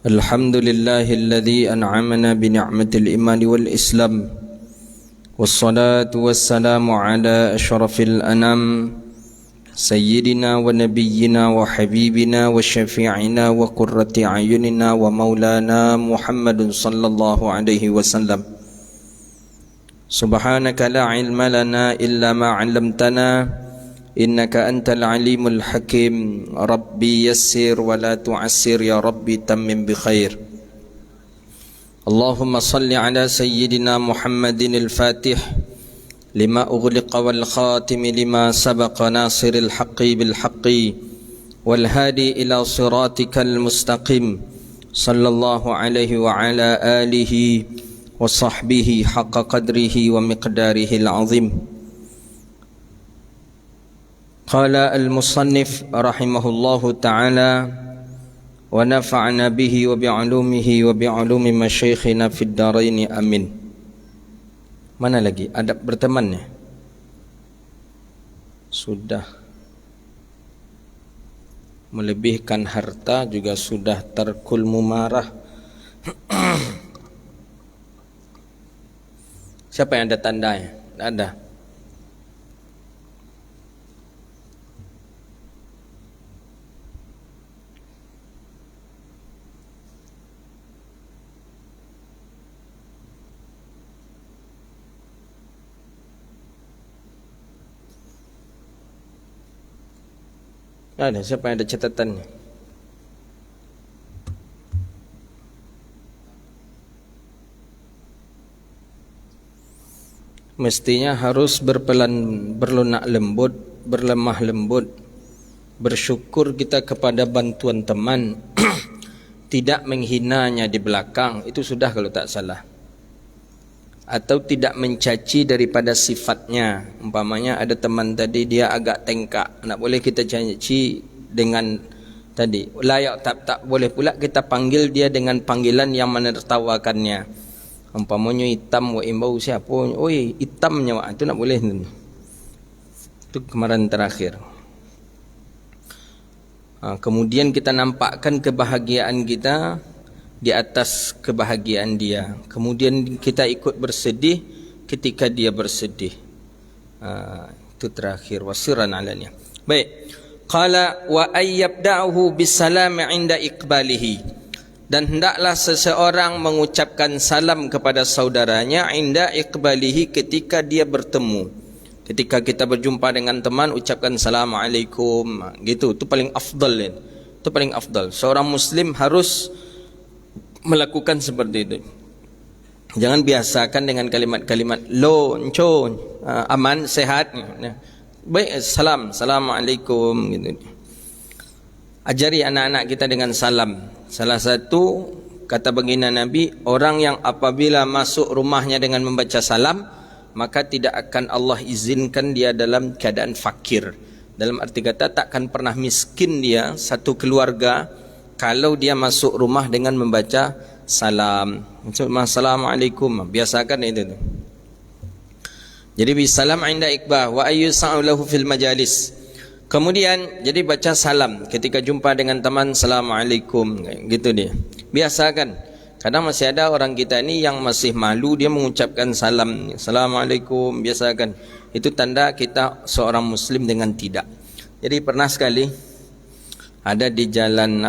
الحمد لله الذي أنعمنا بنعمة الإيمان والإسلام، والصلاة والسلام على أشرف الأنام سيدنا ونبينا وحبيبنا وشفيعنا وقرة أعيننا ومولانا محمد صلى الله عليه وسلم. سبحانك لا علم لنا إلا ما علمتنا إنك أنت العليم الحكيم. ربي يسر ولا تعسر يا ربي تمم بخير. اللهم صل على سيدنا محمد الفاتح لما أغلق والخاتم لما سبق ناصر الحق بالحق والهادي إلى صراطك المستقيم صلى الله عليه وعلى آله وصحبه حق قدره ومقداره العظيم. قال المصنف رحمه الله تعالى ونفعنا به وبعلومه وبعلوم مشايخنا في الدارين amin. Mana lagi adab bertemannya? Sudah. Melebihkan harta juga sudah, tarkul mumarah. Siapa yang ada tandanya? Tidak ada. Ada, siapa yang ada catatannya? Mestinya harus berlunak lembut, berlemah lembut, bersyukur kita kepada bantuan teman, tidak menghinanya di belakang, itu sudah kalau tak salah. Atau tidak mencaci daripada sifatnya. Umpamanya ada teman tadi dia agak tengkak, nak boleh kita caci dengan tadi layak, tak boleh pula kita panggil dia dengan panggilan yang menertawakannya. Umpamanya hitam wa imbau siapa, oi hitamnya wak, itu nak boleh. Itu kemarin terakhir. Kemudian kita nampakkan kebahagiaan kita di atas kebahagiaan dia. Kemudian kita ikut bersedih ketika dia bersedih. Itu terakhir, wasiran alanya. Baik. Qala wa ayyabda'uhu bisalam 'inda iqbalihi. Dan hendaklah seseorang mengucapkan salam kepada saudaranya 'inda iqbalihi, ketika dia bertemu. Ketika kita berjumpa dengan teman, ucapkan assalamualaikum. Gitu. Itu paling afdal. Itu paling afdal. Seorang muslim harus melakukan seperti itu. Jangan biasakan dengan kalimat-kalimat lo, enco, aman, sehat. Baik, assalamualaikum gitu. Ajari anak-anak kita dengan salam. Salah satu kata baginda Nabi, orang yang apabila masuk rumahnya dengan membaca salam, maka tidak akan Allah izinkan dia dalam keadaan fakir. Dalam arti kata takkan pernah miskin dia satu keluarga kalau dia masuk rumah dengan membaca salam. Assalamualaikum, biasakan itu. Jadi bisalam 'inda iqbah wa ayyusa'u lahu fil majalis. Kemudian jadi baca salam ketika jumpa dengan teman, assalamualaikum, gitu dia. Biasakan. Kadang masih ada orang kita ni yang masih malu dia mengucapkan salam, assalamualaikum, biasakan. Itu tanda kita seorang muslim dengan tidak. Jadi pernah sekali ada di jalan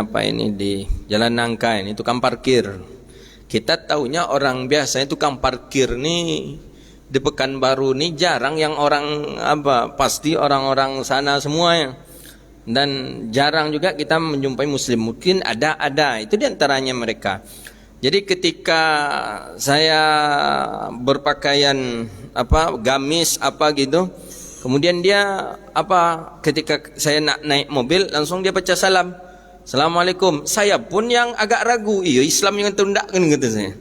di jalan Nangka ini, tukang parkir. Kita taunya orang biasa itu tukang parkir nih di Pekanbaru nih jarang yang orang pasti orang-orang sana semuanya. Dan jarang juga kita menjumpai muslim. Mungkin ada itu di antaranya mereka. Jadi ketika saya berpakaian gamis gitu, kemudian dia ketika saya nak naik mobil langsung dia baca salam, assalamualaikum. Saya pun yang agak ragu, iya Islam yang tundakkan kata saya.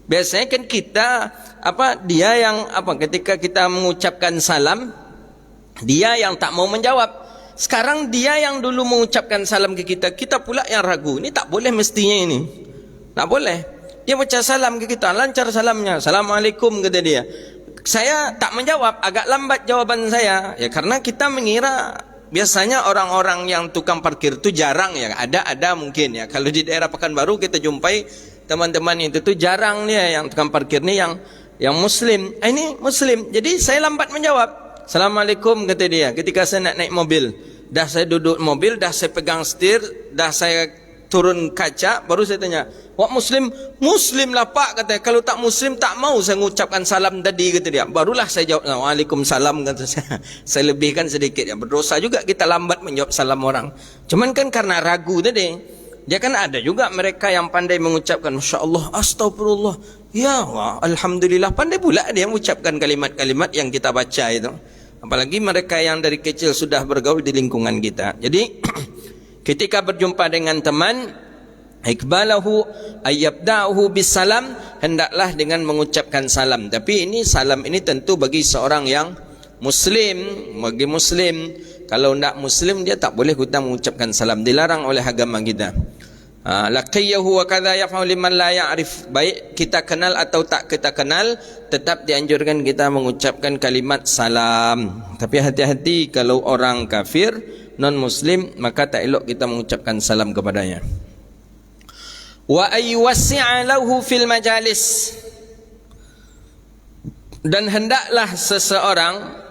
Biasanya kan kita dia yang ketika kita mengucapkan salam dia yang tak mau menjawab. Sekarang dia yang dulu mengucapkan salam ke kita, kita pula yang ragu. Ini tak boleh mestinya ini. Tak boleh. Dia baca salam ke kita, lancar salamnya, assalamualaikum kata dia. Saya tak menjawab, agak lambat jawaban saya. Ya karena kita mengira biasanya orang-orang yang tukang parkir itu jarang ya, ada mungkin ya. Kalau di daerah Pekanbaru kita jumpai teman-teman itu tuh jarang dia yang tukang parkir nih yang muslim. Ini muslim. Jadi saya lambat menjawab. Assalamualaikum kata dia. Ketika saya nak naik mobil, dah saya duduk mobil, dah saya pegang setir, dah saya turun kaca, baru saya tanya, "Wak muslim?" "Muslim lah Pak," katanya. "Kalau tak muslim tak mau saya mengucapkan salam tadi," kata dia. Barulah saya jawab, "Waalaikumsalam," kata saya. Saya lebihkan sedikit ya. Berdosa juga kita lambat menjawab salam orang. Cuman kan karena ragu tadi. Dia kan ada juga mereka yang pandai mengucapkan Masya Allah, Astagfirullah, ya wah, Alhamdulillah. Pandai pula dia mengucapkan kalimat-kalimat yang kita baca itu. Apalagi mereka yang dari kecil sudah bergaul di lingkungan kita. Jadi ketika berjumpa dengan teman, ikbalahu ayyabda'uhu bisalam, hendaklah dengan mengucapkan salam. Tapi ini salam ini tentu bagi seorang yang muslim, bagi muslim. Kalau tidak muslim dia tak boleh kita mengucapkan salam, dilarang oleh agama kita. Laqiyahu wa kadza yaf'alu liman la ya'rif. Baik kita kenal atau tak kita kenal, tetap dianjurkan kita mengucapkan kalimat salam. Tapi hati-hati kalau orang kafir, non muslim, maka tak elok kita mengucapkan salam kepadanya. Wa ayyuwasi'a lahu fil majalis, dan hendaklah seseorang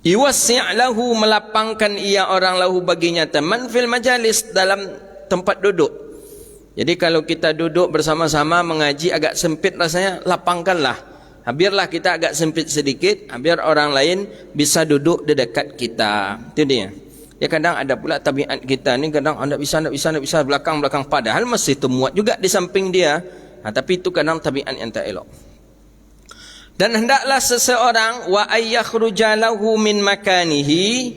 yuwasi' lahu, melapangkan ia orang lahu baginya teman, fil majalis, dalam tempat duduk. Jadi kalau kita duduk bersama-sama mengaji agak sempit rasanya, lapangkanlah. Biarlah kita agak sempit sedikit, biar orang lain bisa duduk di dekat kita. Itu dia. Ya kadang ada pula tabiat kita ni, kadang anda bisa belakang-belakang, padahal masih termuat juga di samping dia. Tapi itu kadang tabiat yang tak elok. Dan hendaklah seseorang wa ayyakhruja lahu min makanihi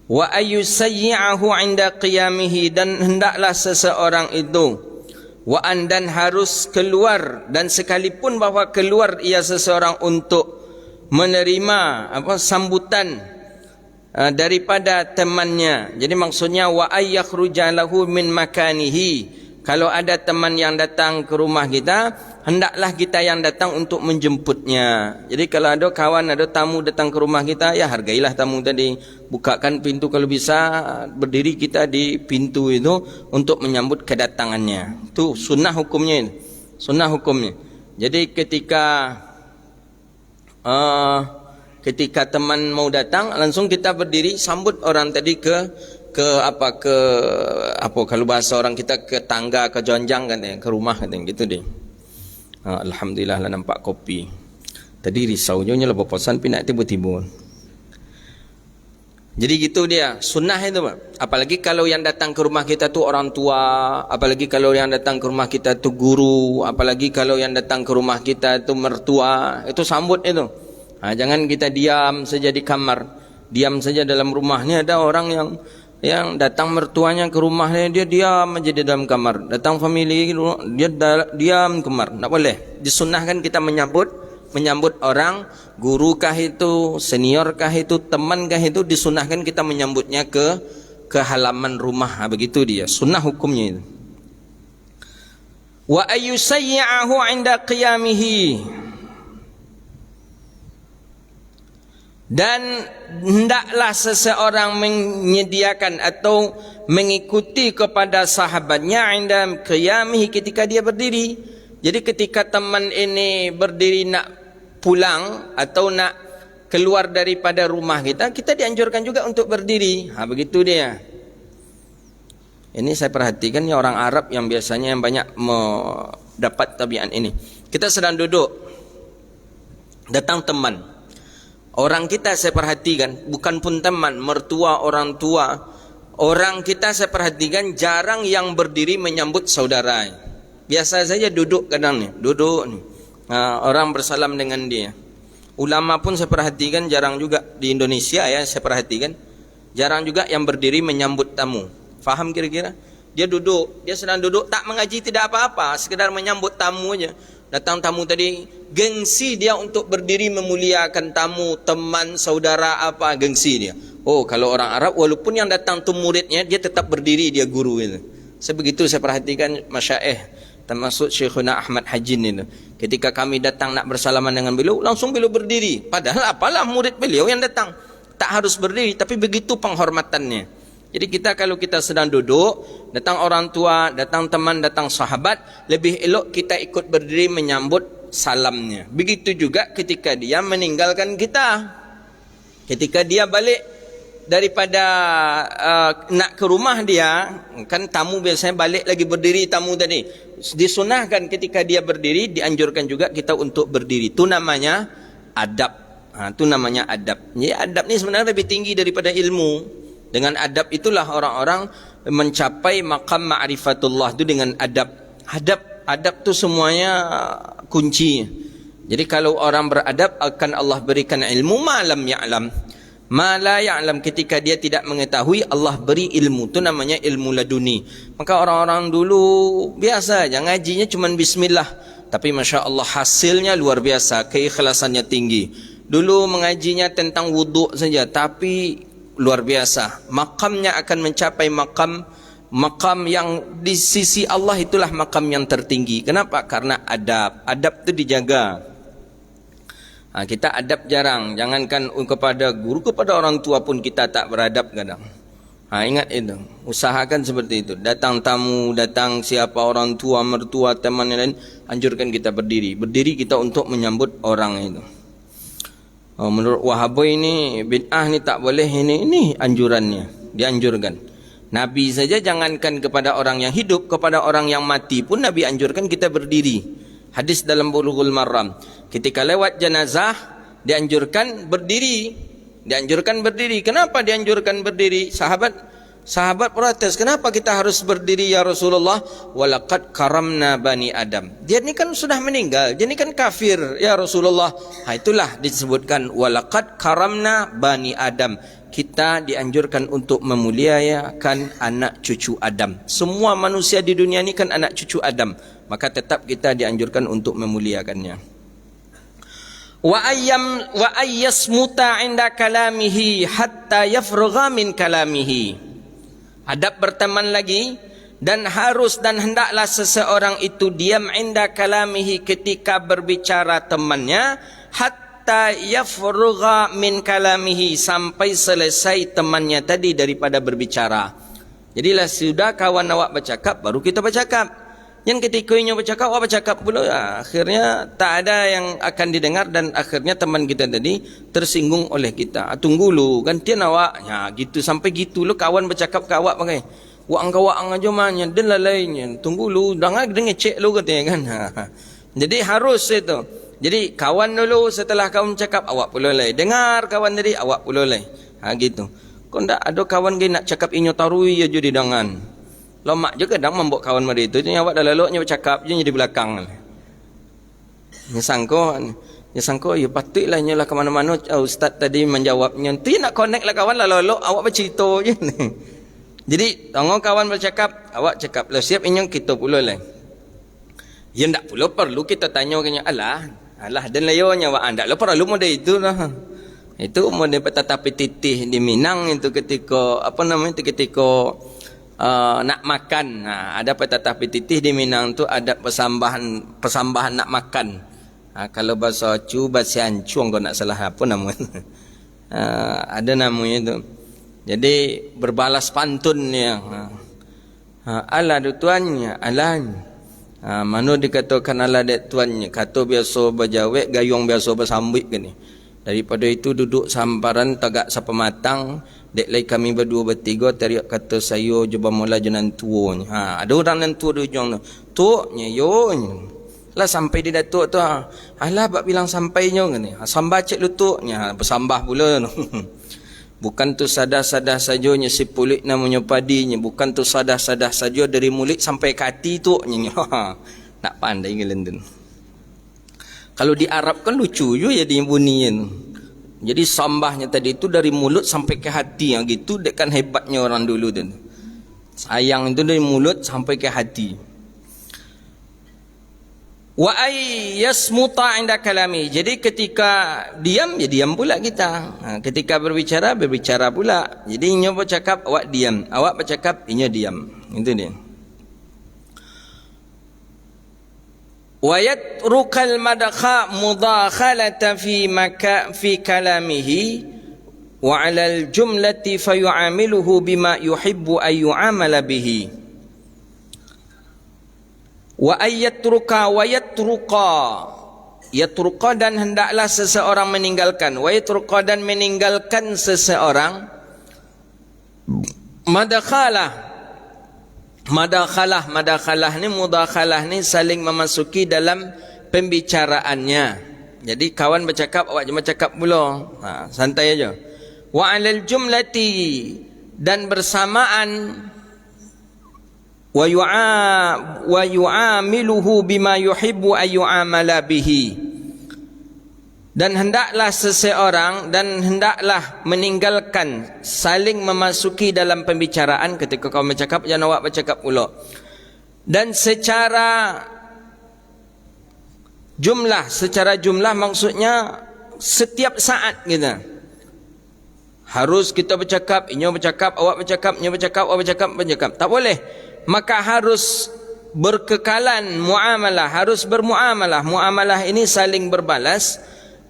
wa ayyusayyi'ahu 'inda qiyamihi, dan hendaklah seseorang itu dan harus keluar, dan sekalipun bahawa keluar ia seseorang untuk menerima sambutan daripada temannya. Jadi maksudnya wa ayyakhruja lahu min makanihi, kalau ada teman yang datang ke rumah kita, hendaklah kita yang datang untuk menjemputnya. Jadi kalau ada kawan, ada tamu datang ke rumah kita, ya hargailah tamu tadi. Bukakan pintu kalau bisa, berdiri kita di pintu itu untuk menyambut kedatangannya. Itu sunnah hukumnya. Sunnah hukumnya. Jadi ketika teman mau datang, langsung kita berdiri sambut orang tadi ke kalau bahasa orang kita ke tangga, ke jonjang katanya, ke rumah katanya gitu deh. Alhamdulillah lah nampak kopi. Tadi risau je lah berposan pindah tiba-tiba. Jadi gitu dia, sunnah itu Pak. Apalagi kalau yang datang ke rumah kita tu orang tua, apalagi kalau yang datang ke rumah kita tu guru, apalagi kalau yang datang ke rumah kita tu mertua, itu sambut itu. Jangan kita diam saja di kamar, diam saja dalam rumah. Ni ada orang yang datang mertuanya ke rumahnya, dia diam aja di dalam kamar. Datang family dia diam kamar. Tak boleh. Disunnahkan kita menyambut orang, guru kah itu, senior kah itu, teman kah itu, disunnahkan kita menyambutnya ke halaman rumah. Begitu dia. Sunnah hukumnya itu. Wa ayyusayyi'ahu 'inda qiyamihi, dan hendaklah seseorang menyediakan atau mengikuti kepada sahabatnya inda qiyamihi, ketika dia berdiri. Jadi ketika teman ini berdiri nak pulang atau nak keluar daripada rumah kita, kita dianjurkan juga untuk berdiri. Begitu dia. Ini saya perhatikan ya, orang Arab yang biasanya yang banyak mendapat tabiat ini. Kita sedang duduk, datang teman. Orang kita saya perhatikan, bukan pun teman, mertua, orang tua, orang kita saya perhatikan jarang yang berdiri menyambut saudara. Biasa saja duduk kadang ni, duduk ni. Orang bersalam dengan dia. Ulama pun saya perhatikan jarang juga di Indonesia ya, saya perhatikan jarang juga yang berdiri menyambut tamu. Faham kira-kira? Dia duduk, dia sedang duduk, tak mengaji tidak apa-apa, sekedar menyambut tamu aja. Datang tamu tadi, gengsi dia untuk berdiri memuliakan tamu, teman, saudara, apa, gengsi dia. Oh, kalau orang Arab, walaupun yang datang tu muridnya, dia tetap berdiri, dia guru itu. Sebegitu saya perhatikan masyaikh, termasuk Syekhuna Ahmad Hajin itu. Ketika kami datang nak bersalaman dengan beliau, langsung beliau berdiri. Padahal apalah murid beliau yang datang. Tak harus berdiri, tapi begitu penghormatannya. Jadi kita kalau kita sedang duduk, datang orang tua, datang teman, datang sahabat, lebih elok kita ikut berdiri menyambut salamnya. Begitu juga ketika dia meninggalkan kita. Ketika dia balik daripada nak ke rumah dia, kan tamu biasanya balik lagi berdiri tamu tadi. Disunahkan ketika dia berdiri, dianjurkan juga kita untuk berdiri. Itu namanya adab. Itu namanya adab. Jadi adab ni sebenarnya lebih tinggi daripada ilmu. Dengan adab itulah orang-orang mencapai maqam ma'rifatullah itu dengan adab. Adab tu semuanya kunci. Jadi kalau orang beradab akan Allah berikan ilmu malam ya'lam. Ma la ya'lam, ketika dia tidak mengetahui Allah beri ilmu. Itu namanya ilmu laduni. Maka orang-orang dulu biasa aja ngajinya cuma bismillah. Tapi Masya Allah hasilnya luar biasa. Keikhlasannya tinggi. Dulu mengajinya tentang wuduk saja, tapi luar biasa. Makamnya akan mencapai makam yang di sisi Allah itulah makam yang tertinggi. Kenapa? Karena adab. Adab itu dijaga. Kita adab jarang. Jangankan kepada guru, kepada orang tua pun kita tak beradab kadang. Ingat itu. Usahakan seperti itu. Datang tamu, datang siapa orang tua, mertua, teman yang lain, anjurkan kita berdiri. Berdiri kita untuk menyambut orang itu. Menurut Wahabi ini bid'ah ni tak boleh, ini anjurannya, dianjurkan. Nabi saja jangankan kepada orang yang hidup, kepada orang yang mati pun Nabi anjurkan kita berdiri. Hadis dalam Bulughul Maram, ketika lewat jenazah dianjurkan berdiri. Dianjurkan berdiri. Kenapa dianjurkan berdiri? Sahabat protes, kenapa kita harus berdiri ya Rasulullah? Walaqad karamna bani Adam. Dia ni kan sudah meninggal, dia ni kan kafir ya Rasulullah. Itulah disebutkan walaqad karamna bani Adam. Kita dianjurkan untuk memuliakan anak cucu Adam. Semua manusia di dunia ni kan anak cucu Adam. Maka tetap kita dianjurkan untuk memuliakannya. Wa ayyasmuta 'inda kalamihi hatta yafrugha min kalamihi. Adab berteman lagi, dan harus dan hendaklah seseorang itu diam inda kalamihi ketika berbicara temannya, hatta yafrugha min kalamihi, sampai selesai temannya tadi daripada berbicara. Jadilah sudah kawan awak bercakap, baru kita bercakap. Yang ketika ini bercakap, awak bercakap pula, akhirnya tak ada yang akan didengar dan akhirnya teman kita tadi tersinggung oleh kita. Tunggu lu, gantian awak. Ya gitu, sampai gitu lu kawan bercakap ke awak pakai wang aja mahnya dan lainnya. Tunggu lu, dengar ngecek lu katanya kan. Jadi harus itu. Jadi kawan dulu, setelah kawan cakap awak pula lay. Dengar kawan tadi, awak pula lay. Gitu. Kau ndak ada kawan gini nak cakap inyo tarui aja di dangan. Lomak je kadang membok kawan mereka itu, jadi awak dah lalu bercakap je di belakang. Nyesangko ya patutlah nyalah ke mana-mana. Ustaz tadi menjawabnya, tu nak connect lah kawan lah lalu awak bercerita je. Jadi tengok kawan bercakap, awak cakap lah siap inyong kita pula lah. Ya ndak pula perlu kita tanya kanya alah dan layonya awak ndak lah perlu model itu lah. Itu model petatapi titih di Minang itu ketika ketika nak makan. Ada petatapi titih di Minang tu ada persambahan nak makan. Kalau bahasa cu bahasa Ancung kau nak salah apa namanya. Ada namanya tu. Jadi berbalas pantunnya. Allah du tuannya, alahnya. Mana dikatakan Allah dek tuannya, kata biasa berjawab, gayung biasa bersambit ke ni. Daripada itu duduk samparan tagak sapa matang. Dek lai kami berdua bertiga teriak kata saya cuba mula jenan tuanya. Ada orang nan tua di ujung tu. Tuanya yo. Lah sampai di datuk tu. Alah bak bilang sampainya ni. Sambah cek lututnya bersambah pula. Bukan tu sadah-sadah sajonya si pulik namanya padinya. Bukan tu sadah-sadah saja dari mulut sampai ke hati tu. Nak pandai ngelendun. Kalau di Arab kan lucu je jadi bunyinya. Jadi sambahnya tadi itu dari mulut sampai ke hati, yang gitu dekan hebatnya orang dulu tu. Sayang itu dari mulut sampai ke hati. Wa ayyasmuta 'inda kalami. Jadi ketika diam ya diam pula kita. Ketika berbicara pula. Jadi inyo bercakap awak diam, awak bercakap inyo diam. Itu dia. Wa yatrukal madakha mudakhalata fi kalamihi wa 'alal jumlati fayu'amiluhu bima yuhibbu ay yu'amala bihi wa ayyatruka wa yatruqa dan hendaklah seseorang meninggalkan, wa yatruqa dan meninggalkan seseorang madakhalah ni mudakhalah ni saling memasuki dalam pembicaraannya. Jadi kawan bercakap, awak jangan bercakap pula, santai aja. Wa 'alal jumlati dan bersamaan wa yu'amiluhu bima yuhibbu ay yu'amala bihi, dan hendaklah seseorang dan hendaklah meninggalkan saling memasuki dalam pembicaraan. Ketika kau bercakap, jangan awak bercakap pula. Dan secara jumlah maksudnya setiap saat kita harus kita bercakap, inyo bercakap, awak bercakap, inyo bercakap, awak bercakap. Tak boleh. Maka harus berkekalan muamalah, harus bermuamalah. Muamalah ini saling berbalas.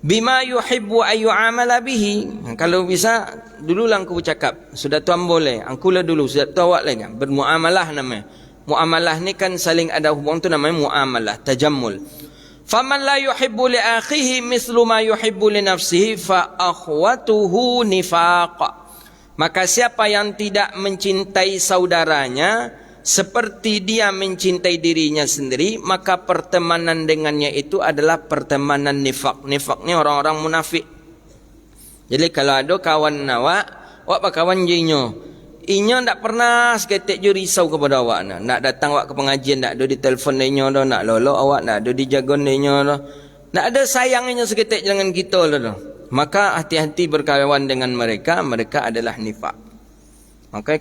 Bima yuhibbu ayu amala bihi. Kalau bisa dululah aku bercakap, sudah tuan boleh, angkulah dulu, sudah tu awak lagi. Bermuamalah namanya. Muamalah ni kan saling ada hubungan, tu namanya muamalah, tajammul. Faman la yuhibbu li akhihi mislu ma yuhibbu li nafsihi fa akhwatuhu nifaq. Maka siapa yang tidak mencintai saudaranya seperti dia mencintai dirinya sendiri, maka pertemanan dengannya itu adalah pertemanan nifak. Nifak ni orang-orang munafik. Jadi kalau ada kawan awak berkawan je inyo tak pernah seketik je risau kepada awak. Nak datang awak ke pengajian, nak ada di telefon inyo dah, nak lolok awak, nak ada di jagon inyo dah. Nak ada sayang inyo seketik dengan kita dah. Maka hati-hati berkawan dengan mereka, mereka adalah nifak. Maka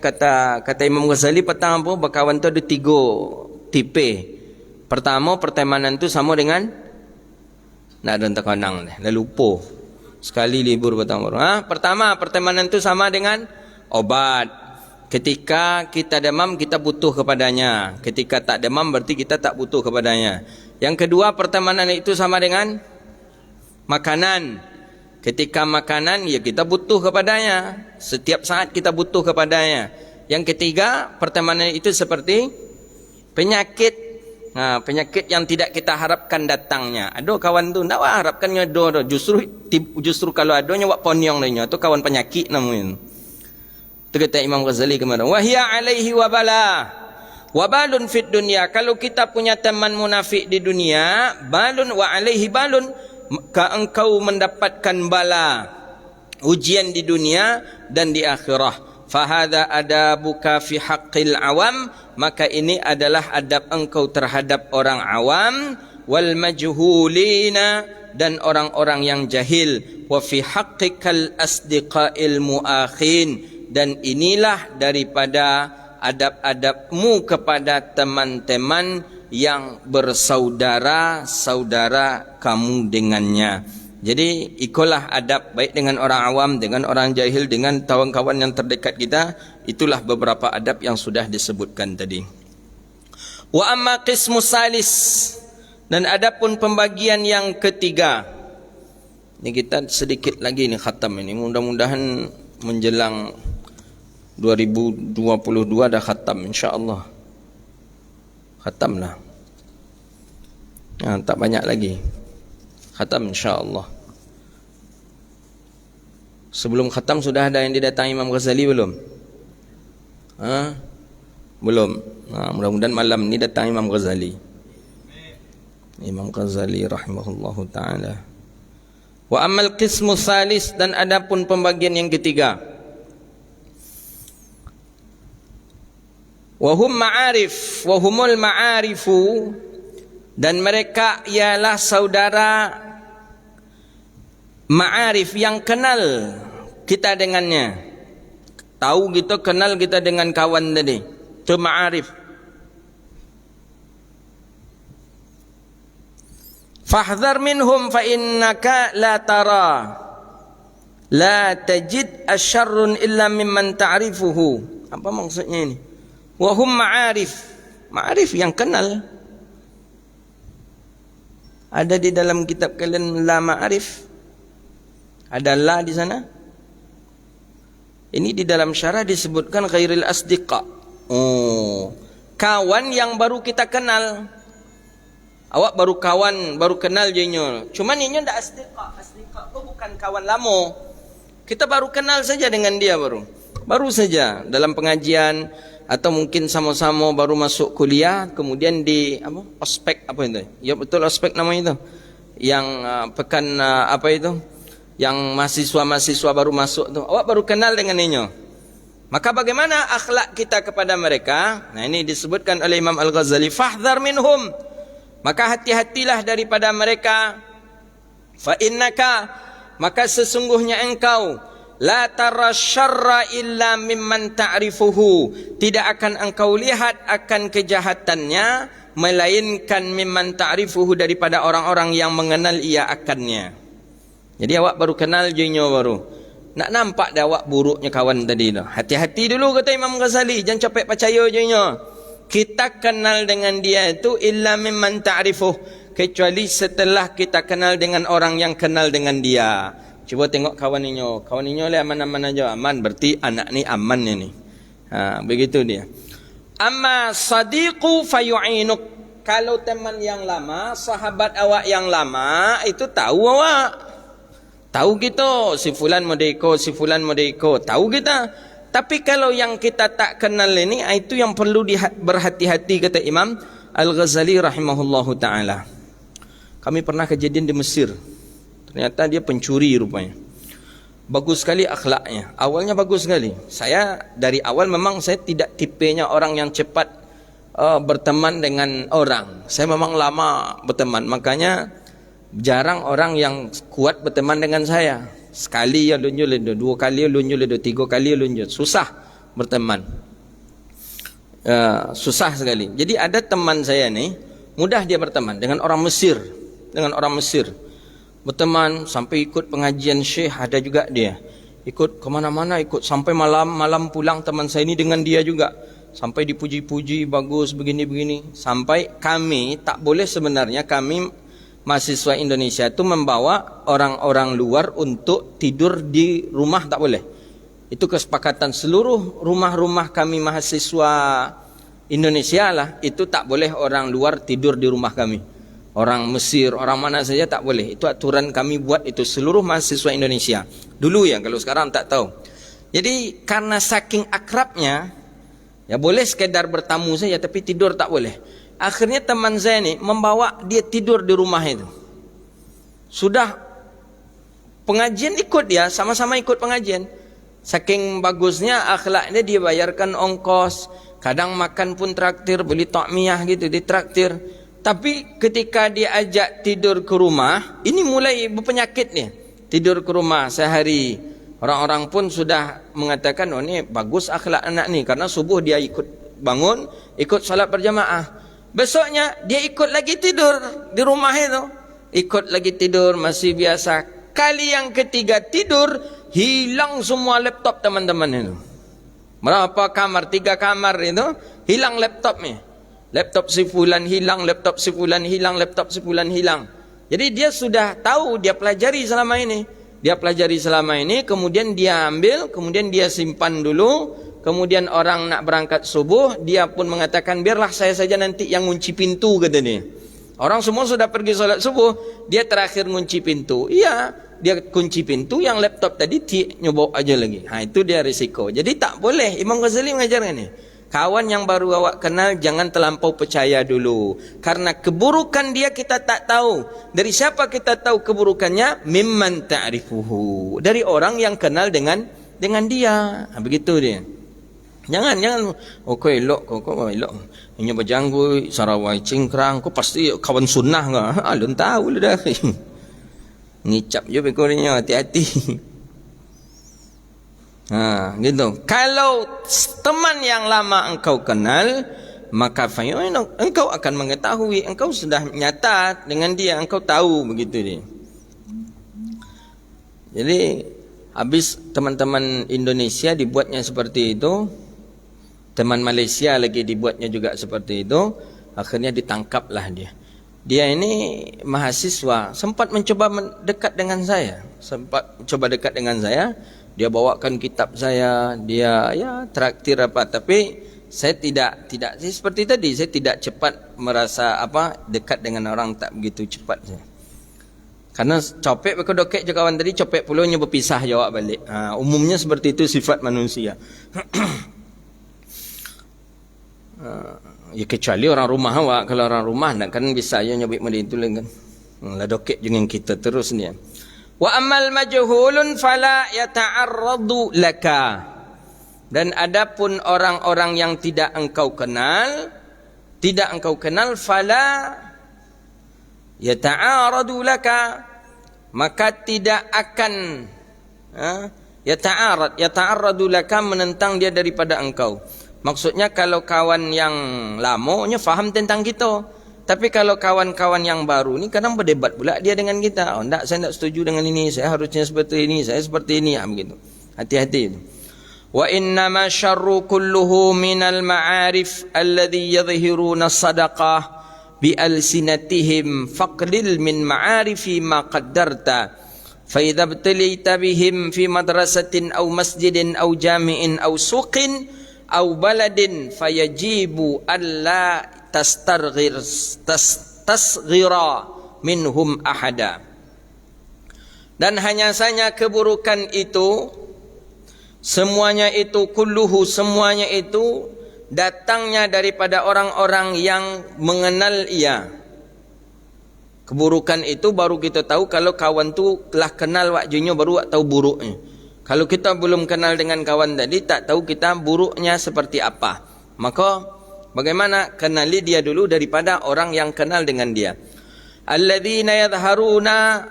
kata Imam Ghazali petang apa, berkawan tu ada 3 tipe. Pertama, pertemanan tu sama dengan nak ada entah konang dah lupa. Sekali libur petang baru. Pertama, pertemanan tu sama dengan obat. Ketika kita demam, kita butuh kepadanya. Ketika tak demam, berarti kita tak butuh kepadanya. Yang kedua, pertemanan itu sama dengan makanan. Ketika makanan, ya kita butuh kepadanya. Setiap saat kita butuh kepadanya. Yang ketiga, pertemanan itu seperti penyakit. Penyakit yang tidak kita harapkan datangnya. Ada kawan tu, tak harapkannya ada. Justru kalau adanya, wak ponyong lainnya. Itu kawan penyakit namanya. Itu kata Imam Ghazali kemarin. Wahia alaihi wabala. Wabalun fit dunia. Kalau kita punya teman munafik di dunia, balun wa alaihi balun. Maka engkau mendapatkan bala, ujian di dunia dan di akhirah. Fahadha adabuka fi haqqil awam. Maka ini adalah adab engkau terhadap orang awam. Wal majhulina, dan orang-orang yang jahil. Wa fi haqqikal asdiqail muakhin. Dan inilah daripada adab-adabmu kepada teman-teman yang bersaudara-saudara kamu dengannya. Jadi ikutlah adab baik dengan orang awam, dengan orang jahil, dengan kawan-kawan yang terdekat kita. Itulah beberapa adab yang sudah disebutkan tadi. Wa amma qismu salis, dan adapun pembagian yang ketiga. Ini kita sedikit lagi ni khatam ini. Mudah-mudahan menjelang 2022 dah khatam insya-Allah. Khatamlah. Tak banyak lagi. Khatam insya-Allah. Sebelum khatam sudah ada yang didatangi Imam Ghazali belum? Belum. Mudah-mudahan malam ni datang Imam Ghazali. Imam Ghazali rahimahullahu taala. Wa amal qismu salis, dan adapun pembagian yang ketiga. Wahum ma'arif, wahumul ma'arifu, dan mereka ialah saudara ma'arif yang kenal kita dengannya. Tahu kita, kenal kita dengan kawan tadi. Itu ma'arif. Fahdhar minhum fa innaka la tara la tajid asyarrun illa mimman ta'rifuhu. Apa maksudnya ini? Wahum ma'arif. Ma'arif yang kenal. Ada di dalam kitab kalian la ma'arif? Ada la di sana? Ini di dalam syarah disebutkan ghairil asdiqa. Oh, kawan yang baru kita kenal. Awak baru kawan, baru kenal je nyo. Cuman ini ndak asdiqa. Asdiqa tu bukan kawan lama. Kita baru kenal saja dengan dia baru. Baru saja dalam pengajian atau mungkin sama-sama baru masuk kuliah, kemudian di apa? Ospek apa itu? Ya betul ospek namanya itu. Yang pekan apa itu? Yang mahasiswa-mahasiswa baru masuk tu. Awak baru kenal dengan dia. Maka bagaimana akhlak kita kepada mereka? Nah, ini disebutkan oleh Imam Al-Ghazali, fahdhar minhum. Maka hati-hatilah daripada mereka. Fa innaka, maka sesungguhnya engkau la tara syarra illa mimman ta'rifuhu, tidak akan engkau lihat akan kejahatannya melainkan mimman ta'rifuhu, daripada orang-orang yang mengenal ia akannya. Jadi awak baru kenal jenyo baru. Nak nampak dah awak buruknya kawan tadi tu. Hati-hati dulu kata Imam Ghazali, jangan capek percaya jenyo. Kita kenal dengan dia itu illa mimman ta'rifuh, kecuali setelah kita kenal dengan orang yang kenal dengan dia. Cuba tengok kawan ni le aman-aman aja. Aman berarti anak ni aman ni. Begitu dia. Amma sadiqu fayu'inuk, kalau teman yang lama, sahabat awak yang lama itu tahu awak. Tahu kita si fulan modeko, si fulan modeko, tahu kita. Tapi kalau yang kita tak kenal ini, itu yang perlu berhati-hati kata Imam Al-Ghazali rahimahullahu taala. Kami pernah kejadian di Mesir. Ternyata dia pencuri rupanya. Bagus sekali akhlaknya. Awalnya bagus sekali. Saya dari awal memang saya tidak tipenya orang yang cepat berteman dengan orang. Saya memang lama berteman. Makanya jarang orang yang kuat berteman dengan saya. Sekali ya lunjul, dua kali ya lunjul, tiga kali ya lunjul. Susah berteman. Susah sekali. Jadi ada teman saya ni, mudah dia berteman dengan orang Mesir. Dengan orang Mesir. Berteman sampai ikut pengajian syekh, ada juga dia. Ikut kemana-mana, ikut sampai malam pulang teman saya ini dengan dia juga. Sampai dipuji-puji, bagus begini-begini. Sampai kami tak boleh sebenarnya, kami mahasiswa Indonesia itu membawa orang-orang luar untuk tidur di rumah, tak boleh. Itu kesepakatan seluruh rumah-rumah kami mahasiswa Indonesia lah. Itu tak boleh orang luar tidur di rumah kami. Orang Mesir, orang mana saja tak boleh. Itu aturan kami buat itu seluruh mahasiswa Indonesia. Dulu ya, kalau sekarang tak tahu. Jadi karena saking akrabnya, ya boleh sekedar bertamu saja, tapi tidur tak boleh. Akhirnya teman saya ni membawa dia tidur di rumah itu. Sudah pengajian ikut dia, sama-sama ikut pengajian. Saking bagusnya akhlaknya, dia bayarkan ongkos. Kadang makan pun traktir, beli takmiyah gitu, ditraktir. Tapi ketika dia ajak tidur ke rumah, ini mulai berpenyakit nih. Tidur ke rumah sehari, orang-orang pun sudah mengatakan, oh ni bagus akhlak anak ni, karena subuh dia ikut bangun, ikut salat berjamaah. Besoknya dia ikut lagi tidur di rumah itu. Ikut lagi tidur, masih biasa. Kali yang ketiga tidur, hilang semua laptop teman-teman itu. Berapa kamar? 3 kamar itu, hilang laptopnya. Laptop si fulan hilang, laptop si fulan hilang, laptop si fulan hilang. Jadi dia sudah tahu, dia pelajari selama ini. Dia pelajari selama ini, kemudian dia ambil, kemudian dia simpan dulu. Kemudian orang nak berangkat subuh, dia pun mengatakan, biarlah saya saja nanti yang ngunci pintu, kata dia. Orang semua sudah pergi solat subuh, dia terakhir ngunci pintu. Iya, dia kunci pintu, yang laptop tadi nyobok aja lagi. Itu dia risiko. Jadi tak boleh. Imam Ghazali mengajarkan ini. Kawan yang baru awak kenal, jangan terlampau percaya dulu. Karena keburukan dia kita tak tahu. Dari siapa kita tahu keburukannya? Mimman ta'rifuhu. Dari orang yang kenal dengan dia. Begitu dia. Jangan. Oh, kau elok, kau elok. Ini berjanggut, Sarawak cingkrang, kau pasti kawan sunnah ke? Alun tahu lah dah. Ngicap je bekornya, hati-hati. Gitu. Kalau teman yang lama engkau kenal, maka engkau akan mengetahui, engkau sudah nyata dengan dia, engkau tahu begitu dia. Jadi habis teman-teman Indonesia dibuatnya seperti itu, teman Malaysia lagi dibuatnya juga seperti itu, akhirnya ditangkaplah dia. Dia ini mahasiswa, sempat mencoba dekat dengan saya, dia bawakan kitab saya, dia ya traktir apa, tapi saya tidak saya seperti tadi, saya tidak cepat merasa dekat dengan orang, tak begitu cepat saya. Karena copek berkedokek je kawan tadi, copek pulaunya berpisah jawab balik. Umumnya seperti itu sifat manusia. Ya kecuali orang rumah awak. Kalau orang rumah nak kan bisa ya nyabik mali itu kan. Lah dokek dengan kita terus ni. Wa amal majhulun fala yata'arradu laka. Dan adapun orang-orang yang tidak engkau kenal fala yata'arradu laka, maka tidak akan yata'arradu laka, menentang dia daripada engkau. Maksudnya kalau kawan yang lamanya faham tentang kita, tapi kalau kawan-kawan yang baru ni kadang berdebat pula dia dengan kita. Saya tak setuju dengan ini, saya harusnya seperti ini, saya seperti ini, begitu. Hati-hati itu. Wa innama syarru kulluhu minal ma'arif alladhi yadhhiruna sadaqah bi alsinatihim faqlil min ma'arifi ma qaddarta fa idza btalita bihim fi madrasatin aw masjidin aw jami'in aw suqin aw baladin fayajibu alla tasghira minhum ahada. Dan hanya saja keburukan itu semuanya itu kulluhu, semuanya itu datangnya daripada orang-orang yang mengenal ia. Keburukan itu baru kita tahu kalau kawan tu telah kenal wakjunya, baru tahu buruknya. Kalau kita belum kenal dengan kawan tadi, tak tahu kita buruknya seperti apa. Maka bagaimana? Kenali dia dulu daripada orang yang kenal dengan dia. Alladzina yadharuna,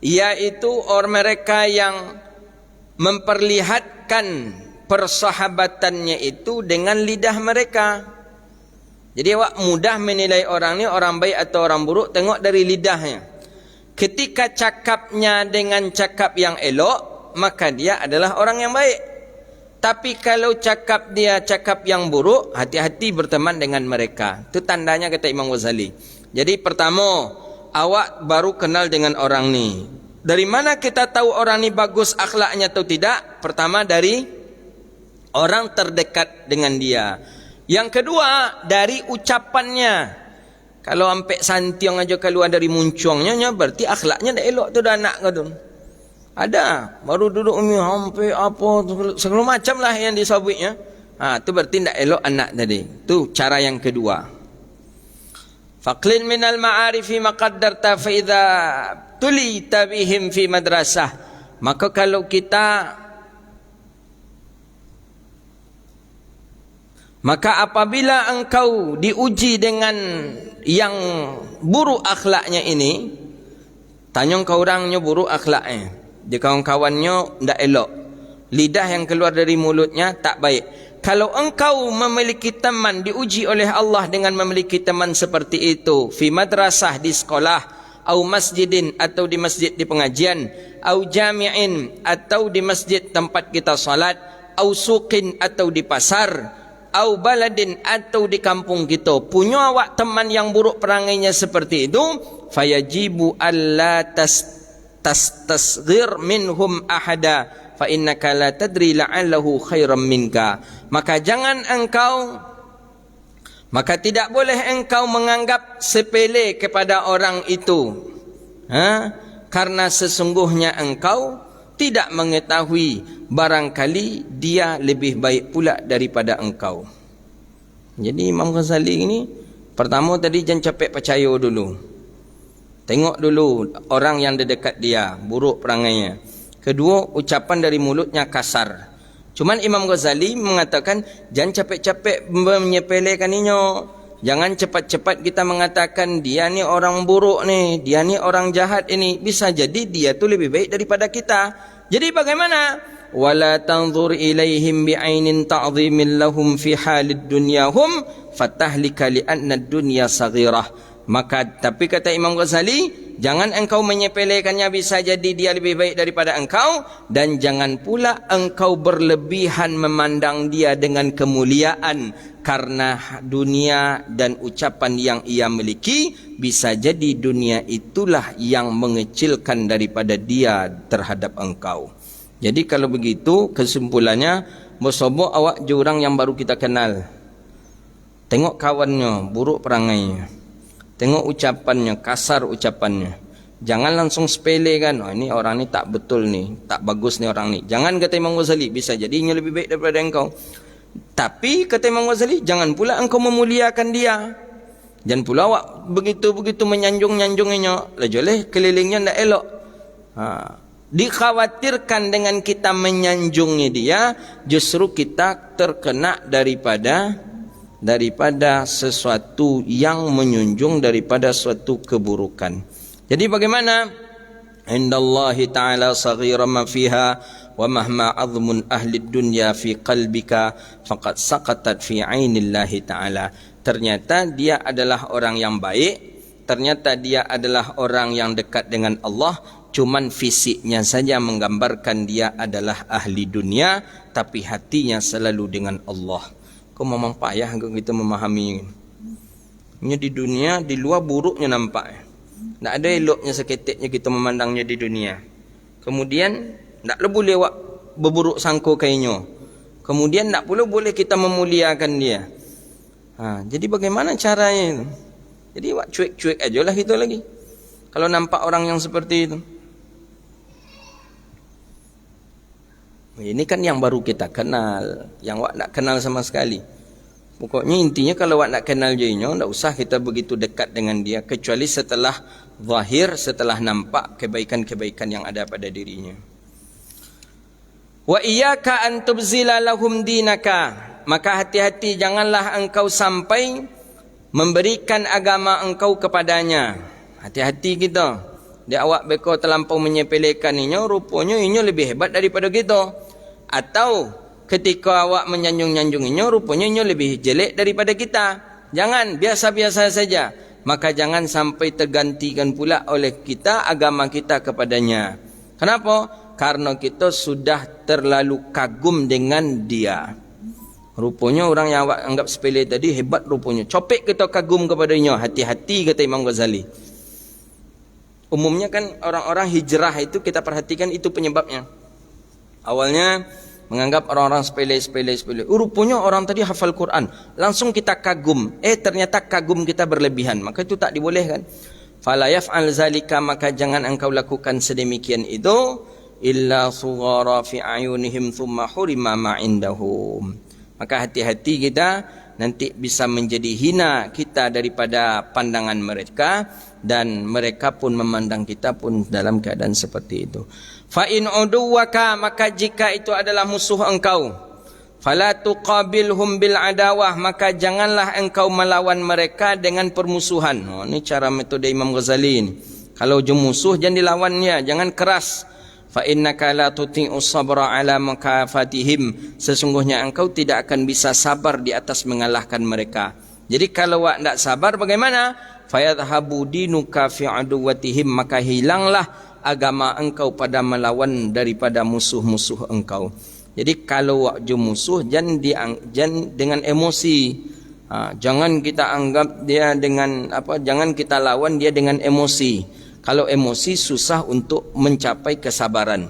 yaitu orang mereka yang memperlihatkan persahabatannya itu dengan lidah mereka. Jadi awak mudah menilai orang ni orang baik atau orang buruk tengok dari lidahnya. Ketika cakapnya dengan cakap yang elok, maka dia adalah orang yang baik. Tapi kalau cakap dia cakap yang buruk, hati-hati berteman dengan mereka. Itu tandanya kata Imam Ghazali. Jadi pertama, awak baru kenal dengan orang ni. Dari mana kita tahu orang ni bagus akhlaknya atau tidak? Pertama dari orang terdekat dengan dia. Yang kedua dari ucapannya. Kalau ampe santiong aja keluar dari muncungnya, berarti akhlaknya dah elok tu dah anak kau tu. Ada baru duduk umi ampe apa segala macam lah yang disabitnya. Tu berarti tak elok anak tadi. Tu cara yang kedua. Faqlin minal ma'arifi maqaddarta fa idza tulita bihim fi madrasah. Maka kalau maka apabila engkau diuji dengan yang buruk akhlaknya ini, tanya kau orangnya buruk akhlaknya, dia kawan-kawannya tidak elok, lidah yang keluar dari mulutnya tak baik. Kalau engkau memiliki teman, diuji oleh Allah dengan memiliki teman seperti itu, fi madrasah, di sekolah, au masjidin, atau di masjid di pengajian, au jami'in, atau di masjid tempat kita salat, au suqin, atau di pasar, au baladin, atau di kampung kita, punya awak teman yang buruk perangainya seperti itu, fayajibu alla tasghir minhum ahada fa innaka la tadri la'allahu khairam minka. Maka tidak boleh engkau menganggap sepele kepada orang itu, karena sesungguhnya engkau tidak mengetahui, barangkali dia lebih baik pula daripada engkau. Jadi Imam Ghazali ini, pertama tadi jangan capek percaya dulu, tengok dulu orang yang dekat dia buruk perangainya. Kedua, ucapan dari mulutnya kasar. Cuman Imam Ghazali mengatakan jangan capek-capek menyepelekan ini. Jangan cepat-cepat kita mengatakan dia ni orang buruk ni, dia ni orang jahat ini. Bisa jadi dia tu lebih baik daripada kita. Jadi bagaimana? Wala tanzur ilaihim bi'ainin ta'zimin lahum fi halid dunyahum fatahlika li'anna ad-dunya saghirah. Maka tapi kata Imam Ghazali, jangan engkau menyepelekannya, bisa jadi dia lebih baik daripada engkau, dan jangan pula engkau berlebihan memandang dia dengan kemuliaan, karena dunia dan ucapan yang ia miliki, bisa jadi dunia itulah yang mengecilkan daripada dia terhadap engkau. Jadi kalau begitu kesimpulannya, bersobok awak je orang yang baru kita kenal. Tengok kawannya, buruk perangainya. Tengok ucapannya, kasar ucapannya. Jangan langsung sepelekan, oh, ini orang ni tak betul ni, tak bagus ni orang ni. Jangan kata Imam Ghazali, bisa jadinya lebih baik daripada engkau. Tapi kata Imam Ghazali, jangan pula engkau memuliakan dia. Jangan pula awak begitu-begitu menyanjung-nyanjunginya. Lajoleh kelilingnya tak elok. Dikhawatirkan dengan kita menyanjungi dia, justru kita terkena daripada sesuatu yang menjunjung daripada suatu keburukan. Jadi bagaimana? Indallahi ta'ala saghira ma fiha wa mahma azmun ahli dunya fi qalbika faqad saqatat fi ainillahi ta'ala. Ternyata dia adalah orang yang baik, ternyata dia adalah orang yang dekat dengan Allah, cuman fisiknya saja menggambarkan dia adalah ahli dunia, tapi hatinya selalu dengan Allah. Kau memang payah kita memahami ini. Di dunia, di luar buruknya nampak. Tak ada eloknya seketiknya kita memandangnya di dunia. Kemudian tak boleh awak berburuk sangka kainya. Kemudian tak pula boleh kita memuliakan dia. Jadi bagaimana caranya itu? Jadi awak cuek-cuek ajalah kita lagi. Kalau nampak orang yang seperti itu. Ini kan yang baru kita kenal, yang awak tak kenal sama sekali. Pokoknya intinya kalau awak nak kenal dia, tak usah kita begitu dekat dengan dia, kecuali setelah zahir, setelah nampak kebaikan-kebaikan yang ada pada dirinya. Wa iyyaka an tubzila lahum dinaka, maka hati-hati janganlah engkau sampai memberikan agama engkau kepadanya. Hati-hati kita. Dia awak beko terlampau menyepelekan inya, rupanya inya lebih hebat daripada kita. Atau ketika awak menyanjung-nyanjunginya, rupanya inya lebih jelek daripada kita. Jangan, biasa-biasa saja. Maka jangan sampai tergantikan pula oleh kita agama kita kepadanya. Kenapa? Karena kita sudah terlalu kagum dengan dia. Rupanya orang yang awak anggap sepele tadi hebat rupanya. Copek kita kagum kepadanya. Hati-hati kata Imam Ghazali. Umumnya kan orang-orang hijrah itu kita perhatikan itu penyebabnya. Awalnya menganggap orang-orang sepele. Rupanya orang tadi hafal Quran. Langsung kita kagum. Ternyata kagum kita berlebihan. Maka itu tak dibolehkan. Fala yaf'al zalika, maka jangan engkau lakukan sedemikian itu. Illa sughara fi ayunihim thumma hurima ma indahum. Maka hati-hati kita, nanti bisa menjadi hina kita daripada pandangan mereka, dan mereka pun memandang kita pun dalam keadaan seperti itu. Fa in uduwaka, maka jika itu adalah musuh engkau, fala tuqabilhum bil adawah, maka janganlah engkau melawan mereka dengan permusuhan. Ini cara metode Imam Ghazali ini. Kalau musuh jangan dilawannya, jangan keras. Fa innaka la tuti'us sabra ala makafatihim, sesungguhnya engkau tidak akan bisa sabar di atas mengalahkan mereka. Jadi kalau awak tidak sabar bagaimana? Fayadhabu dinuka fi aduwatihim, maka hilanglah agama engkau pada melawan daripada musuh-musuh engkau. Jadi kalau awak musuh jangan dengan emosi. Jangan kita anggap dia dengan jangan kita lawan dia dengan emosi. Kalau emosi susah untuk mencapai kesabaran.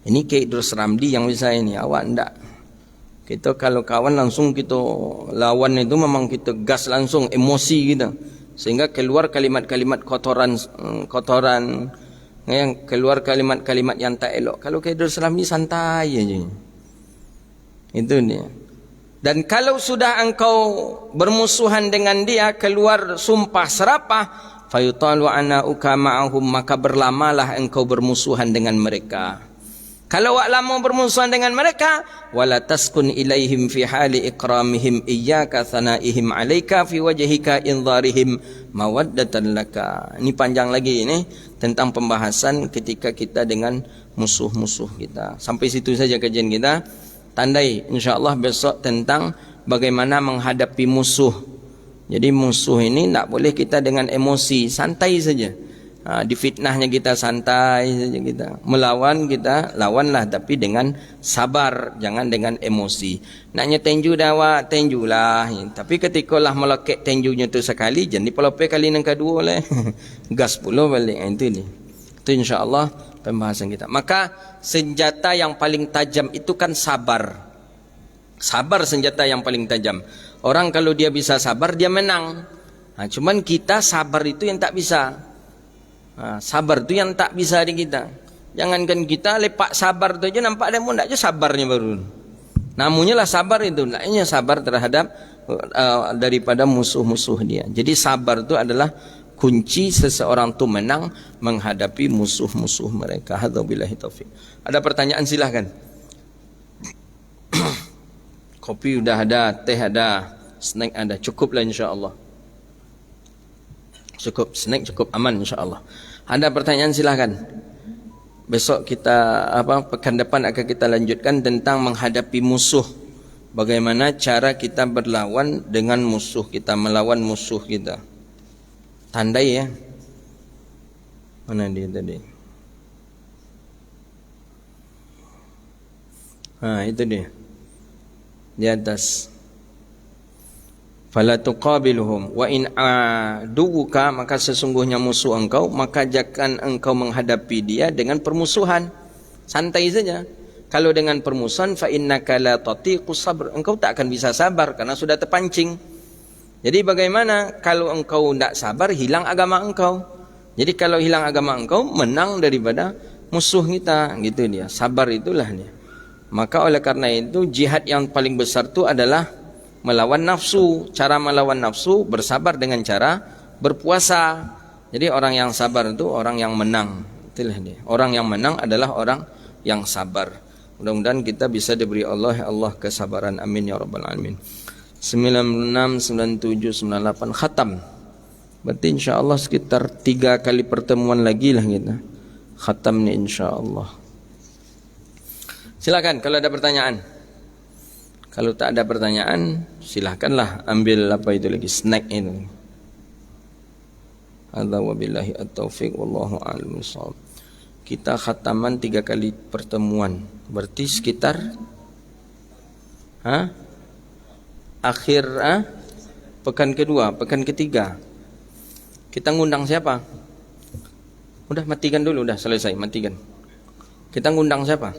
Ini Kiai Idrus Ramli yang bisa ini. Awak enggak. Kita kalau kawan langsung kita lawan itu memang kita gas langsung, emosi kita. Sehingga keluar kalimat-kalimat kotoran yang keluar kalimat-kalimat yang tak elok. Kalau Kiai Idrus Ramli santai aja. Itu dia. Dan kalau sudah engkau bermusuhan dengan dia, keluar sumpah serapah, fayutalu anauka ma'ahum, maka berlamalah engkau bermusuhan dengan mereka. Kalau awak lama bermusuhan dengan mereka, wala taskun ilaihim fi hali ikramihim iyyaka thanaihim alaika fi wajhika indharihim mawaddatan laka. Ini panjang lagi ini tentang pembahasan ketika kita dengan musuh-musuh kita. Sampai situ saja kajian kita. Tandai insyaallah besok tentang bagaimana menghadapi musuh. Jadi musuh ini tak boleh kita dengan emosi, santai saja. Di fitnahnya kita santai saja kita. Melawan kita, lawanlah tapi dengan sabar, jangan dengan emosi. Naknya tenju dawa, tenjulah. Tapi ketika lah melekek tenjunya tu sekali, jadi pelopek kali yang kedua lah. Gas pula balik. Itu ni. Itu insya-Allah pembahasan kita. Maka senjata yang paling tajam itu kan sabar. Sabar senjata yang paling tajam. Orang kalau dia bisa sabar dia menang. Nah, cuman kita sabar itu yang tak bisa. Nah, sabar itu yang tak bisa di kita. Jangankan kita lepak sabar tu aja nampak dia pun tak aja sabarnya baru. Namanya lah sabar itu. Naknya sabar terhadap daripada musuh-musuh dia. Jadi sabar itu adalah kunci seseorang tu menang menghadapi musuh-musuh mereka. Hadza billahi taufik. Ada pertanyaan silahkan. Kopi udah ada, teh ada, snack ada, cukuplah insya-Allah. Cukup snack, cukup aman insya-Allah. Ada pertanyaan silahkan. Besok kita pekan depan akan kita lanjutkan tentang menghadapi musuh. Bagaimana cara kita berlawan dengan musuh kita, melawan musuh kita. Tandai ya. Mana dia tadi? Itu dia. Di atas. Fala tuqabiluhum wa in aduka, maka sesungguhnya musuh engkau, maka jangan engkau menghadapi dia dengan permusuhan. Santai saja. Kalau dengan permusuhan fa innaka la tatiqus sabr, engkau tak akan bisa sabar karena sudah terpancing. Jadi bagaimana kalau engkau tidak sabar, hilang agama engkau. Jadi kalau hilang agama engkau, menang daripada musuh kita, gitu dia. Sabar itulah dia. Maka oleh karena itu jihad yang paling besar itu adalah melawan nafsu. Cara melawan nafsu bersabar dengan cara berpuasa. Jadi orang yang sabar itu orang yang menang. Itulah dia. Orang yang menang adalah orang yang sabar. Mudah-mudahan kita bisa diberi Allah kesabaran. Amin ya rabbal alamin. 96, 97, 98 khatam. Berarti insya-Allah sekitar 3 kali pertemuan lagi lah kita. Khatam ni insya-Allah. Silakan kalau ada pertanyaan. Kalau tak ada pertanyaan, silakanlah ambil apa itu lagi, snack ini. Hadza wabillahi at-taufiq wallahu a'lam bissawab. Kita khataman 3 kali pertemuan. Berarti sekitar akhir pekan kedua, pekan ketiga. Kita ngundang siapa? Udah matikan dulu, udah selesai, matikan. Kita ngundang siapa?